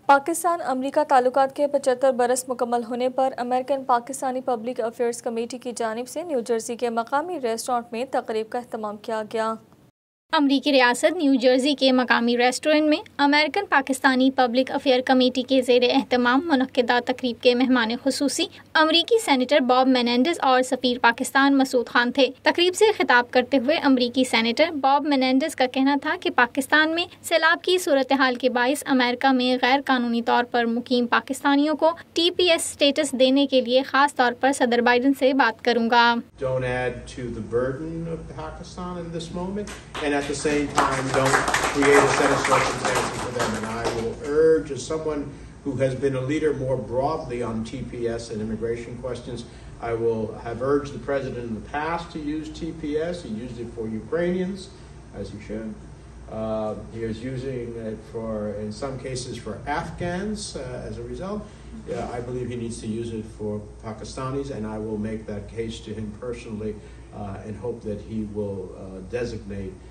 पाकिस्तान अमरीका ताल्लुकात के 75 बरस मुकम्मल होने पर American Pakistani public affairs committee की जानिब से न्यू जर्सी के मकामी रेस्टोरेंट में तकरीब का अहतमाम किया गया। अमरीकी रियासत न्यू जर्सी के मकामी रेस्टोरेंट में American Pakistani public affair committee के ज़ेरे एहतमाम मुनक्किदा तकरीब के मेहमान खुसूसी अमरीकी सेनेटर बॉब मीनेंडस और सफ़ीर पाकिस्तान मसूद खान थे। तकरीब से खिताब करते हुए अमरीकी सेनेटर बॉब मीनेंडस का कहना था कि पाकिस्तान में सैलाब की सूरत हाल के बाइस अमेरिका में गैर कानूनी तौर पर मुकीम पाकिस्तानियों को TPS स्टेटस देने के लिए खास तौर पर सदर बाइडन से बात करूँगा। At the same time, don't create a set of circumstances for them. And I will urge, as someone who has been a leader more broadly on TPS and immigration questions, I will have urged the president in the past to use TPS. He used it for Ukrainians, as he should. He is using it for, in some cases, for Afghans as a result. I believe he needs to use it for Pakistanis, and I will make that case to him personally and hope that he will designate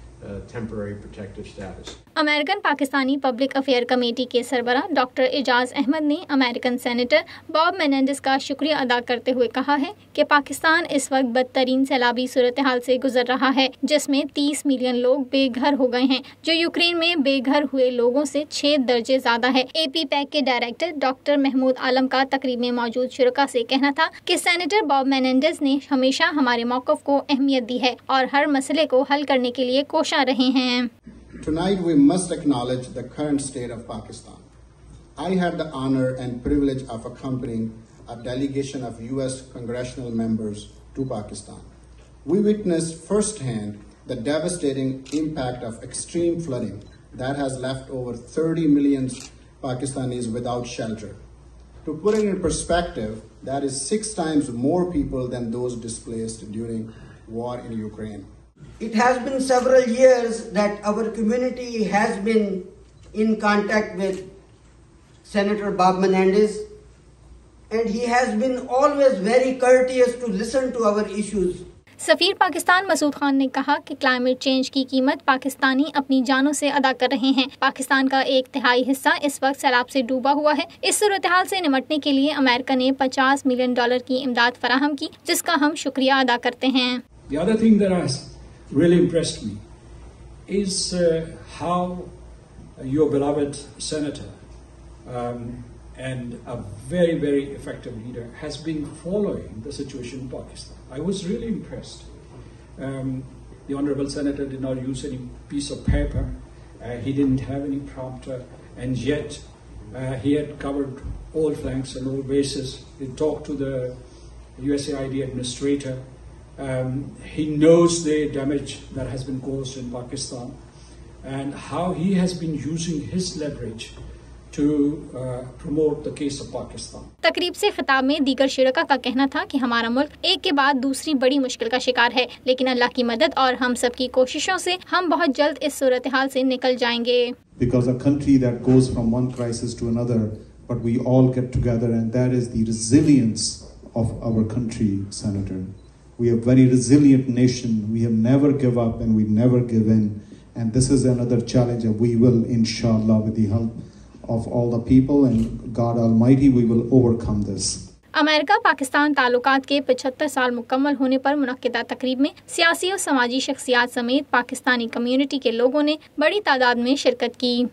temporary protective status. American Pakistani public affair committee के सरबरा doctor Ejaz Ahmad ने American senator Bob मेनेंडेस का शुक्रिया अदा करते हुए कहा है कि पाकिस्तान इस वक्त बदतरीन सैलाबी सूरत हाल से गुजर रहा है, जिसमें 30 मिलियन लोग बेघर हो गए हैं, जो यूक्रेन में बेघर हुए लोगों से 6 दर्जे ज्यादा है। AP पैक के डायरेक्टर डॉक्टर महमूद आलम का तकरीब में मौजूद शुरका से कहना था कि सेनेटर बॉब मेनेंडेस ने हमेशा हमारे मौक़िफ़ को अहमियत दी है और हर मसले को हल करने के लिए कोशा रहे हैं। Tonight we must acknowledge the current state of Pakistan. I had the honor and privilege of accompanying a delegation of US congressional members to Pakistan. We witnessed firsthand the devastating impact of extreme flooding that has left over 30 million Pakistanis without shelter. To put it in perspective, that is 6 times more people than those displaced during war in Ukraine. It has been several years that our community has been in contact with Senator Bob Menendez, and he has been always very courteous to listen to our issues. सफ़ीर पाकिस्तान मसूद खान ने कहा कि climate change की कीमत पाकिस्तानी अपनी जानों से अदा कर रहे हैं। पाकिस्तान का 1/3 हिस्सा इस वक्त सैलाब से डूबा हुआ है। इस सूरत हाल से निपटने के लिए अमेरिका ने $50 मिलियन की इमदाद फराहम की, जिसका हम शुक्रिया अदा करते हैं। The other thing that has really impressed me is how your beloved senator and a very, very effective leader has been following the situation in Pakistan. I was really impressed. The honorable senator did not use any piece of paper. He didn't have any prompter, and yet he had covered all flanks and all bases. He talked to the USAID administrator. He knows the damage that has been caused in Pakistan and how he has been using his leverage to promote the case of Pakistan. तकरीब से खिताब में दीगर शुरका का कहना था कि हमारा मुल्क एक के बाद दूसरी बड़ी मुश्किल का शिकार है, लेकिन अल्लाह की मदद और हम सब की कोशिशों से हम बहुत जल्द इस सूरत हाल से निकल जाएंगे। Because a country that goes from one crisis to another, but we all get together, and that is the resilience of our country, Senator. We are a very resilient nation. We have never give up and we never give in. And this is another challenge that we will, inshallah, with the help of all the people and God Almighty, we will overcome this. America Pakistan ताल्लुकात के 75 साल मुकम्मल होने पर मुनक्किदा तकरीब में सियासी और समाजी शख्सियात समेत पाकिस्तानी कम्युनिटी के लोगों ने बड़ी तादाद में शिरकत की।